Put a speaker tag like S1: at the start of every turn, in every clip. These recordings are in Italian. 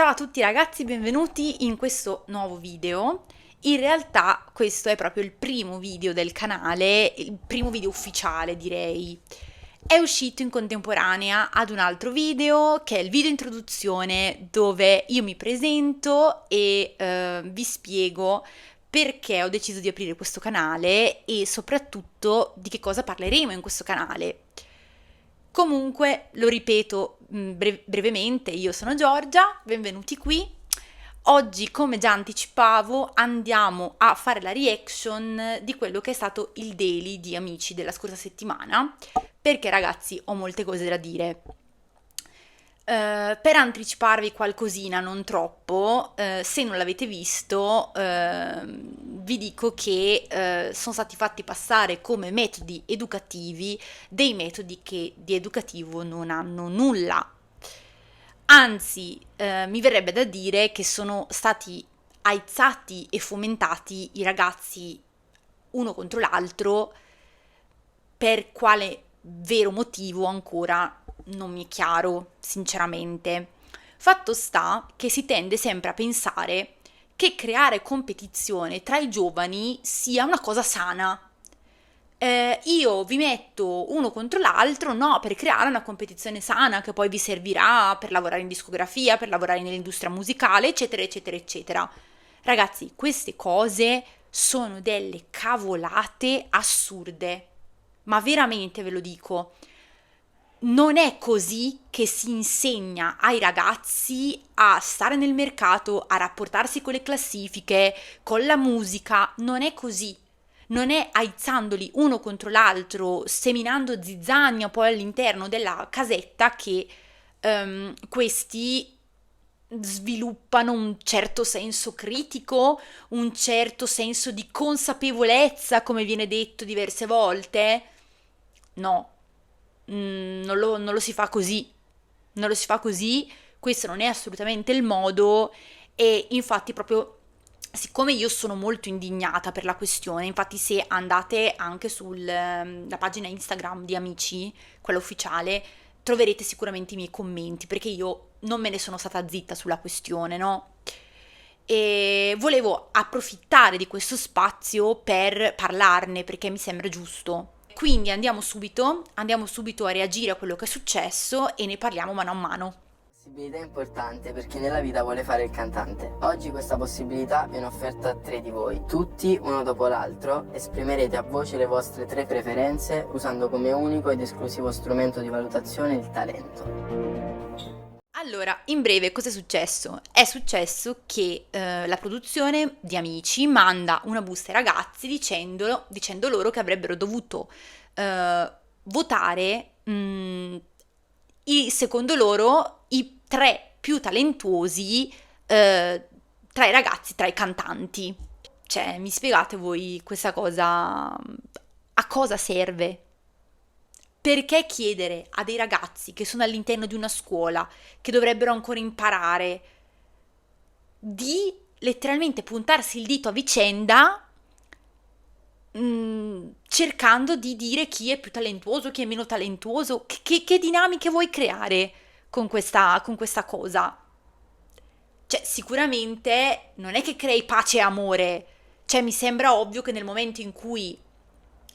S1: Ciao a tutti ragazzi, benvenuti in questo nuovo video. In realtà questo è proprio il primo video del canale, il primo video ufficiale direi. È uscito in contemporanea ad un altro video che è il video introduzione dove io mi presento e vi spiego perché ho deciso di aprire questo canale e soprattutto di che cosa parleremo in questo canale. Comunque, lo ripeto brevemente, io sono Giorgia, benvenuti qui. Oggi, come già anticipavo, andiamo a fare la reaction di quello che è stato il daily di Amici della scorsa settimana, perché ragazzi ho molte cose da dire. Per anticiparvi qualcosina, non troppo, se non l'avete visto, vi dico che sono stati fatti passare come metodi educativi dei metodi che di educativo non hanno nulla. Anzi, mi verrebbe da dire che sono stati aizzati e fomentati i ragazzi uno contro l'altro per quale vero motivo ancora non mi è chiaro, sinceramente. Fatto sta che si tende sempre a pensare che creare competizione tra i giovani sia una cosa sana. Io vi metto uno contro l'altro, no, per creare una competizione sana che poi vi servirà per lavorare in discografia, per lavorare nell'industria musicale, eccetera, eccetera, eccetera. Ragazzi, queste cose sono delle cavolate assurde, ma veramente ve lo dico. Non è così che si insegna ai ragazzi a stare nel mercato, a rapportarsi con le classifiche, con la musica, non è così. Non è aizzandoli uno contro l'altro, seminando zizzania poi all'interno della casetta che questi sviluppano un certo senso critico, un certo senso di consapevolezza, come viene detto diverse volte. No, non lo si fa così, non lo si fa così, questo non è assolutamente il modo e infatti proprio siccome io sono molto indignata per la questione, infatti se andate anche sulla pagina Instagram di Amici, quella ufficiale, troverete sicuramente i miei commenti perché io non me ne sono stata zitta sulla questione, no? E volevo approfittare di questo spazio per parlarne perché mi sembra giusto. Quindi andiamo subito a reagire a quello che è successo e ne parliamo mano a mano.
S2: Possibilità importante per chi nella vita vuole fare il cantante. Oggi questa possibilità viene offerta a 3 di voi. Tutti, uno dopo l'altro, esprimerete a voce le vostre 3 preferenze usando come unico ed esclusivo strumento di valutazione il talento.
S1: Allora, in breve, cosa è successo? È successo che la produzione di Amici manda una busta ai ragazzi dicendo loro che avrebbero dovuto votare, secondo loro, i 3 più talentuosi tra i ragazzi, tra i cantanti. Cioè, mi spiegate voi questa cosa? A cosa serve? Perché chiedere a dei ragazzi che sono all'interno di una scuola, che dovrebbero ancora imparare, di letteralmente puntarsi il dito a vicenda, cercando di dire chi è più talentuoso, chi è meno talentuoso? Che dinamiche vuoi creare con questa cosa? Cioè, sicuramente non è che crei pace e amore. Cioè, mi sembra ovvio che nel momento in cui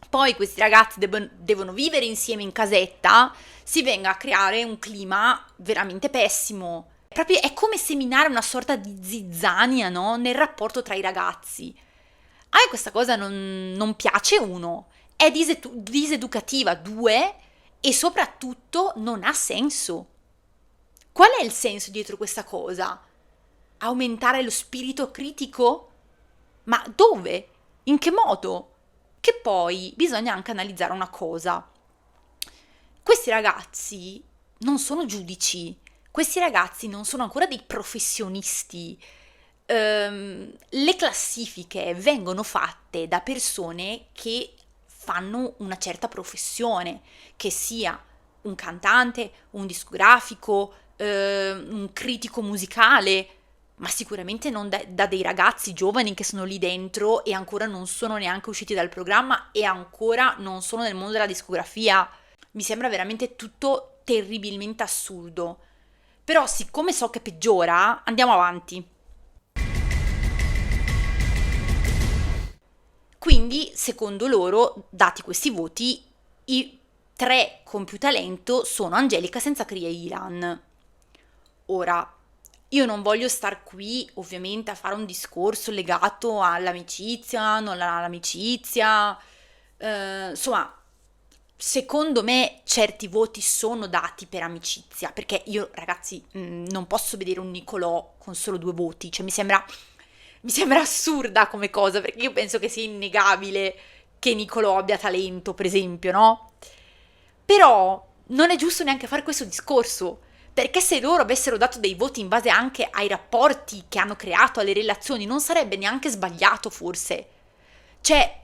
S1: poi questi ragazzi devono vivere insieme in casetta, si venga a creare un clima veramente pessimo. Proprio è come seminare una sorta di zizzania, no? Nel rapporto tra i ragazzi. A me questa cosa non piace, uno, è diseducativa, due, e soprattutto non ha senso. Qual è il senso dietro questa cosa? Aumentare lo spirito critico? Ma dove? In che modo? Che poi bisogna anche analizzare una cosa. Questi ragazzi non sono giudici, questi ragazzi non sono ancora dei professionisti. Le classifiche vengono fatte da persone che fanno una certa professione, che sia un cantante, un discografico, un critico musicale, ma sicuramente non da dei ragazzi giovani che sono lì dentro e ancora non sono neanche usciti dal programma e ancora non sono nel mondo della discografia. Mi sembra veramente tutto terribilmente assurdo. Però siccome so che peggiora, andiamo avanti. Quindi, secondo loro, dati questi voti, i 3 con più talento sono Angelica, Senza Cri e Ilan. Ora, io non voglio star qui ovviamente a fare un discorso legato all'amicizia, non all'amicizia, insomma, secondo me certi voti sono dati per amicizia, perché io ragazzi non posso vedere un Nicolò con solo 2 voti, cioè mi sembra assurda come cosa, perché io penso che sia innegabile che Nicolò abbia talento, per esempio, no? Però non è giusto neanche fare questo discorso, perché se loro avessero dato dei voti in base anche ai rapporti che hanno creato, alle relazioni, non sarebbe neanche sbagliato forse. Cioè,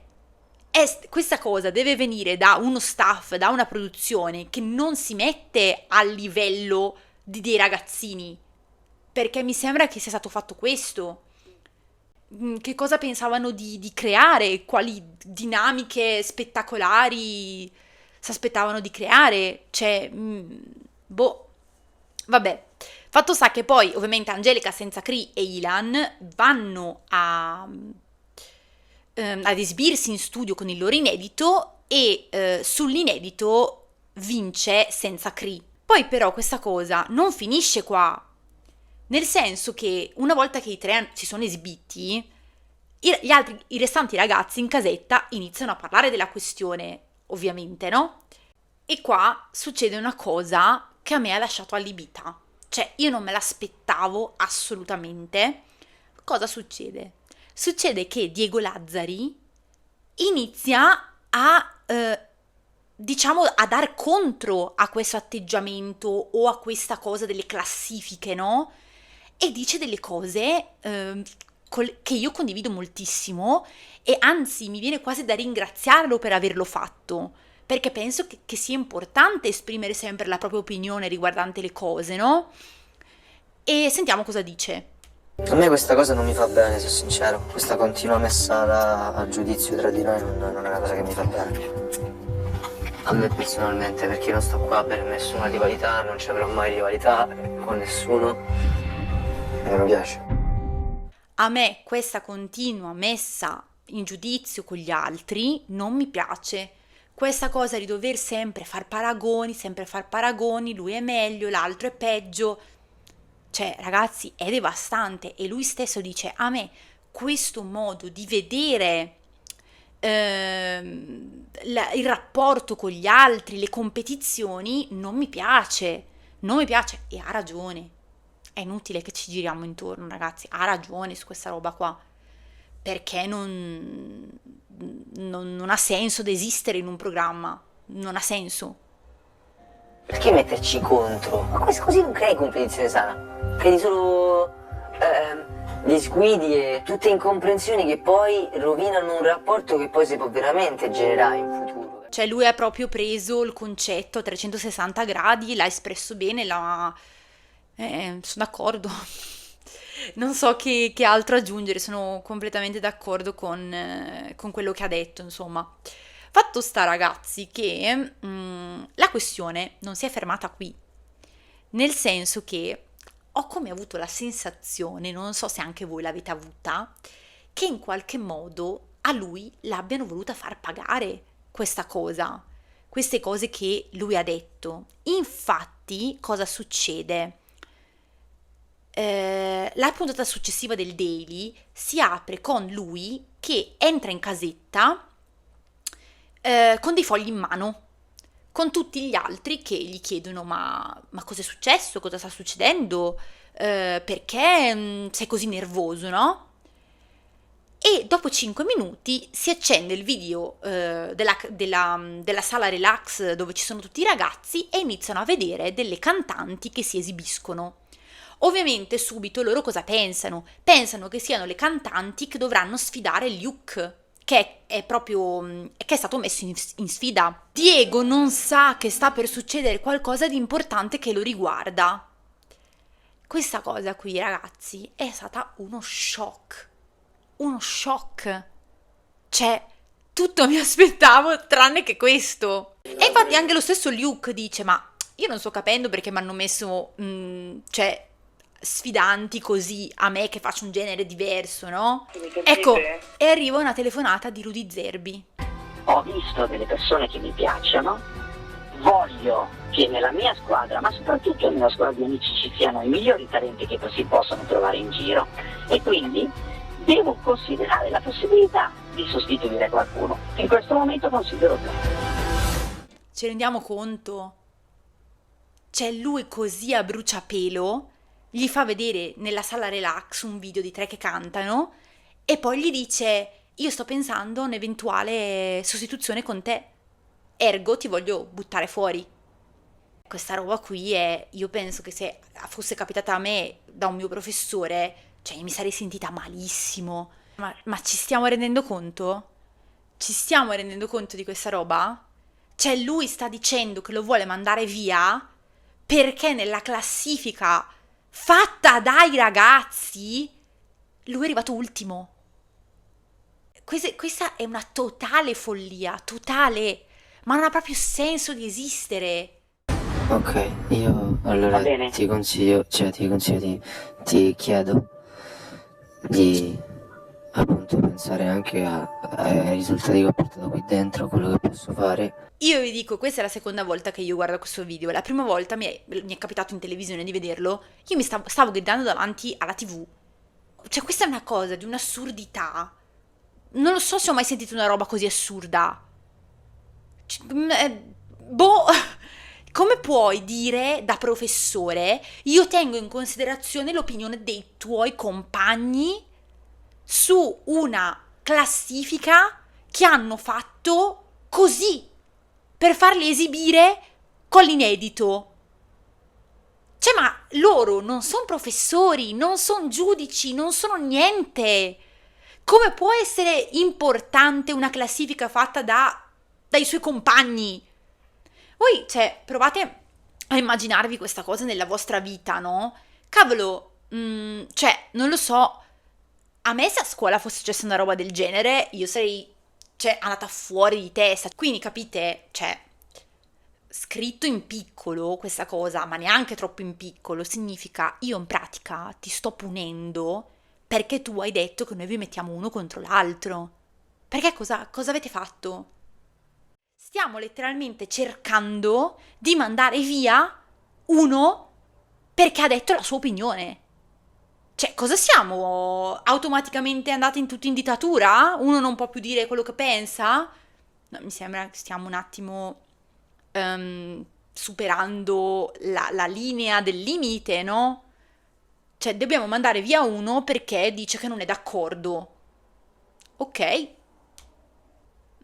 S1: questa cosa deve venire da uno staff, da una produzione che non si mette al livello di dei ragazzini, perché mi sembra che sia stato fatto questo. Che cosa pensavano di creare, quali dinamiche spettacolari si aspettavano di creare, cioè, boh, vabbè. Fatto sta che poi, ovviamente, Angelica, Senza Cri e Ilan vanno ad esibirsi in studio con il loro inedito e sull'inedito vince Senza Cri. Poi però questa cosa non finisce qua, nel senso che una volta che i 3 si sono esibiti, i restanti ragazzi in casetta iniziano a parlare della questione, ovviamente, no? E qua succede una cosa che a me ha lasciato allibita. Cioè, io non me l'aspettavo assolutamente. Cosa succede? Succede che Diego Lazzari inizia diciamo, a dar contro a questo atteggiamento o a questa cosa delle classifiche, no? E dice delle cose che io condivido moltissimo e anzi mi viene quasi da ringraziarlo per averlo fatto, perché penso che sia importante esprimere sempre la propria opinione riguardante le cose, no? E sentiamo cosa dice.
S3: A me questa cosa non mi fa bene, sono sincero. Questa continua messa a giudizio tra di noi non è una cosa che mi fa bene. A me personalmente, perché io non sto qua per nessuna rivalità, non ci avrò mai rivalità con nessuno. E non mi piace.
S1: A me questa continua messa in giudizio con gli altri non mi piace. Questa cosa di dover sempre far paragoni, lui è meglio, l'altro è peggio. Cioè, ragazzi, è devastante e lui stesso dice: a me questo modo di vedere il rapporto con gli altri, le competizioni, non mi piace, non mi piace e ha ragione. È inutile che ci giriamo intorno, ragazzi, ha ragione su questa roba qua, perché non ha senso di esistere in un programma, non ha senso.
S3: Perché metterci contro? Ma così non crei competizione sana. Credi solo disguidi e tutte incomprensioni che poi rovinano un rapporto che poi si può veramente generare in futuro.
S1: Cioè lui ha proprio preso il concetto a 360 gradi, l'ha espresso bene, sono d'accordo. Non so che altro aggiungere, sono completamente d'accordo con quello che ha detto, insomma. Fatto sta, ragazzi, che la questione non si è fermata qui, nel senso che ho come avuto la sensazione, non so se anche voi l'avete avuta, che in qualche modo a lui l'abbiano voluta far pagare questa cosa, queste cose che lui ha detto. Infatti, cosa succede? La puntata successiva del Daily si apre con lui che entra in casetta con dei fogli in mano, con tutti gli altri che gli chiedono ma cosa è successo, cosa sta succedendo, perché sei così nervoso, no? E dopo 5 minuti si accende il video della sala relax dove ci sono tutti i ragazzi e iniziano a vedere delle cantanti che si esibiscono. Ovviamente subito loro cosa pensano? Pensano che siano le cantanti che dovranno sfidare Luke, che è stato messo in sfida. Diego non sa che sta per succedere qualcosa di importante che lo riguarda. Questa cosa qui, ragazzi, è stata uno shock. Uno shock. Cioè, tutto mi aspettavo tranne che questo. E infatti anche lo stesso Luke dice: ma io non sto capendo perché mi hanno messo, cioè, sfidanti così a me che faccio un genere diverso, no?
S4: Mi capite?
S1: Ecco, e arriva una telefonata di Rudy Zerbi.
S4: Ho visto delle persone che mi piacciono, voglio che nella mia squadra, ma soprattutto nella squadra di amici, ci siano i migliori talenti che si possono trovare in giro e quindi devo considerare la possibilità di sostituire qualcuno. In questo momento considero te.
S1: Ci rendiamo conto? C'è lui così a bruciapelo, gli fa vedere nella sala relax un video di tre che cantano e poi gli dice: io sto pensando a un'eventuale sostituzione con te, ergo ti voglio buttare fuori. Questa roba qui è, io penso che se fosse capitata a me da un mio professore, cioè mi sarei sentita malissimo. Ma ci stiamo rendendo conto? Ci stiamo rendendo conto di questa roba? Cioè lui sta dicendo che lo vuole mandare via perché nella classifica fatta dai ragazzi lui è arrivato ultimo. Questa è una totale follia, totale, ma non ha proprio senso di esistere.
S3: Ok, io allora
S4: Va bene.
S3: ti chiedo di appunto pensare anche ai risultati che ho portato qui dentro, quello che posso fare.
S1: Io vi dico, questa è la seconda volta che io guardo questo video. La prima volta mi è capitato in televisione di vederlo, io mi stavo gridando davanti alla TV. Cioè questa è una cosa di un'assurdità. Non lo so se ho mai sentito una roba così assurda. Boh, come puoi dire da professore io tengo in considerazione l'opinione dei tuoi compagni su una classifica che hanno fatto così per farli esibire con l'inedito? Cioè, ma loro non sono professori, non sono giudici, non sono niente. Come può essere importante una classifica fatta dai suoi compagni? Voi, cioè, provate a immaginarvi questa cosa nella vostra vita, no? Cavolo, cioè, non lo so, a me se a scuola fosse successa una roba del genere, io sarei, cioè, andata fuori di testa. Quindi, capite, cioè, scritto in piccolo questa cosa, ma neanche troppo in piccolo, significa io in pratica ti sto punendo perché tu hai detto che noi vi mettiamo uno contro l'altro. Perché cosa avete fatto? Stiamo letteralmente cercando di mandare via uno perché ha detto la sua opinione. Cioè, cosa siamo? Automaticamente andati in tutti in dittatura? Uno non può più dire quello che pensa? No, mi sembra che stiamo un attimo superando la linea del limite, no? Cioè, dobbiamo mandare via uno perché dice che non è d'accordo. Ok.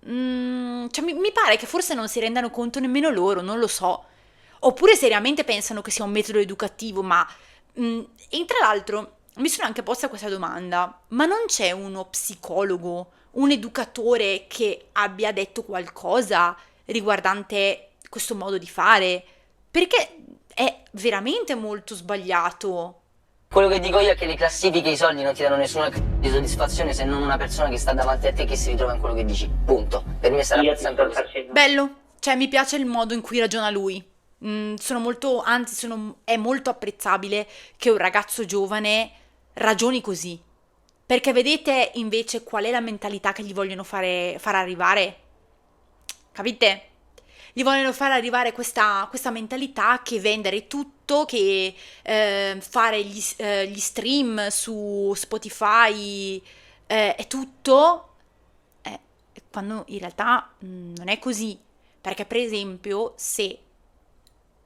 S1: Cioè, mi pare che forse non si rendano conto nemmeno loro, non lo so. Oppure seriamente pensano che sia un metodo educativo, ma... e tra l'altro mi sono anche posta questa domanda, ma non c'è uno psicologo, un educatore che abbia detto qualcosa riguardante questo modo di fare? Perché è veramente molto sbagliato.
S3: Quello che dico io è che le classifiche e i soldi non ti danno nessuna di soddisfazione se non una persona che sta davanti a te che si ritrova in quello che dici, punto. Per me sarà
S4: Io ti
S3: sempre
S4: sto
S3: così.
S4: facendo.
S1: Bello, cioè mi piace il modo in cui ragiona lui. Sono molto, anzi, è molto apprezzabile che un ragazzo giovane ragioni così. Perché vedete invece qual è la mentalità che gli vogliono far arrivare? Capite? Gli vogliono far arrivare questa mentalità che vendere tutto, che fare gli stream su Spotify è tutto, quando in realtà non è così. Perché per esempio se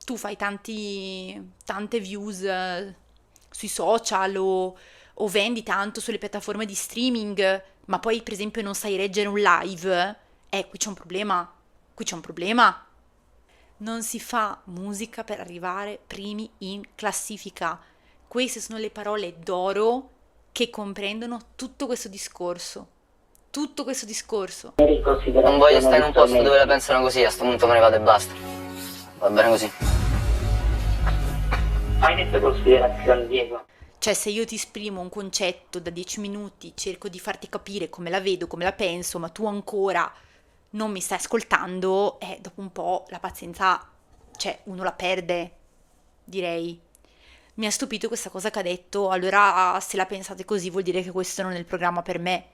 S1: tu fai tante views sui social o vendi tanto sulle piattaforme di streaming, ma poi per esempio non sai reggere un live, qui c'è un problema. Qui c'è un problema. Non si fa musica per arrivare primi in classifica. Queste sono le parole d'oro che comprendono tutto questo discorso. Tutto questo discorso.
S3: Non voglio stare in un posto dove la pensano così, a sto punto me ne vado e basta. Va bene così.
S4: Hai detto considerazioni, Diego?
S1: Cioè, se io ti esprimo un concetto da 10 minuti, cerco di farti capire come la vedo, come la penso, ma tu ancora non mi stai ascoltando, dopo un po' la pazienza, cioè uno la perde, direi. Mi ha stupito questa cosa che ha detto, allora se la pensate così vuol dire che questo non è il programma per me.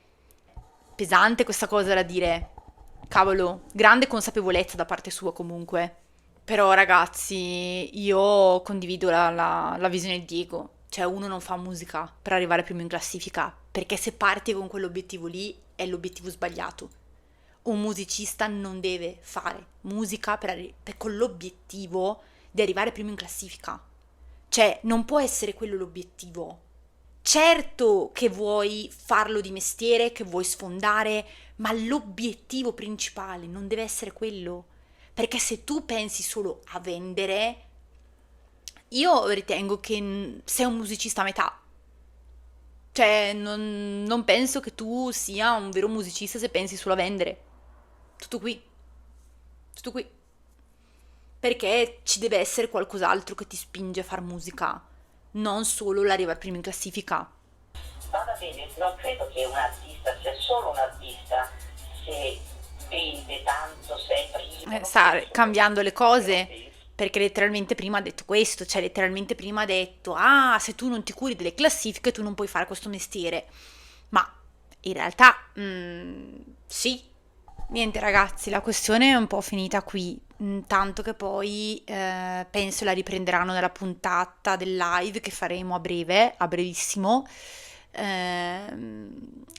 S1: Pesante questa cosa da dire, cavolo, grande consapevolezza da parte sua comunque. Però ragazzi, io condivido la visione di Diego, cioè uno non fa musica per arrivare primo in classifica, perché se parti con quell'obiettivo lì è l'obiettivo sbagliato. Un musicista non deve fare musica con l'obiettivo di arrivare primo in classifica. Cioè, non può essere quello l'obiettivo. Certo che vuoi farlo di mestiere, che vuoi sfondare, ma l'obiettivo principale non deve essere quello. Perché se tu pensi solo a vendere, io ritengo che sei un musicista a metà. Cioè, non penso che tu sia un vero musicista se pensi solo a vendere. Tutto qui. Tutto qui. Perché ci deve essere qualcos'altro che ti spinge a far musica, non solo l'arrivare prima in classifica.
S4: Vada bene, non credo che un artista sia solo un artista se vende tanto, se è primo.
S1: Sta cambiando le cose, perché letteralmente prima ha detto questo, cioè letteralmente prima ha detto, ah, se tu non ti curi delle classifiche tu non puoi fare questo mestiere. Ma in realtà, sì. Niente ragazzi, la questione è un po' finita qui, tanto che poi penso la riprenderanno nella puntata del live che faremo a breve, a brevissimo.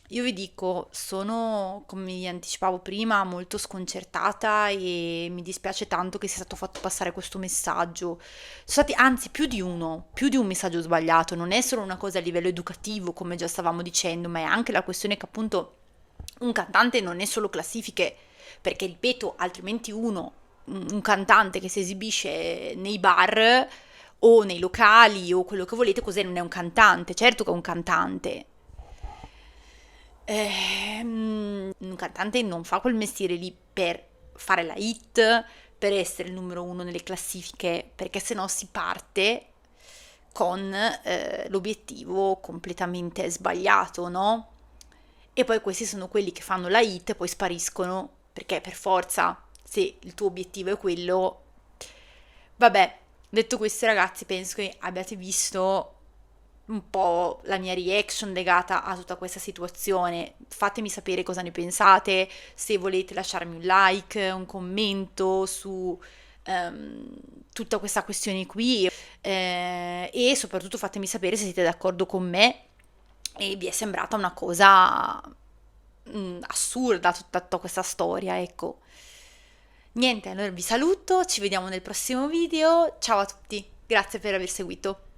S1: Io vi dico, sono, come vi anticipavo prima, molto sconcertata e mi dispiace tanto che sia stato fatto passare questo messaggio. Sono stati, anzi, più di un messaggio sbagliato, non è solo una cosa a livello educativo, come già stavamo dicendo, ma è anche la questione che appunto un cantante non è solo classifiche, perché ripeto, altrimenti un cantante che si esibisce nei bar o nei locali o quello che volete, cos'è? Non è un cantante, certo che è un cantante. Un cantante non fa quel mestiere lì per fare la hit, per essere il numero uno nelle classifiche, perché sennò si parte con l'obiettivo completamente sbagliato, no? E poi questi sono quelli che fanno la hit e poi spariscono, perché per forza, se il tuo obiettivo è quello. Vabbè, detto questo ragazzi, penso che abbiate visto un po' la mia reaction legata a tutta questa situazione. Fatemi sapere cosa ne pensate, se volete lasciarmi un like, un commento su tutta questa questione qui, e soprattutto fatemi sapere se siete d'accordo con me e vi è sembrata una cosa assurda tutta questa storia, ecco. Niente, allora vi saluto, ci vediamo nel prossimo video, ciao a tutti, grazie per aver seguito.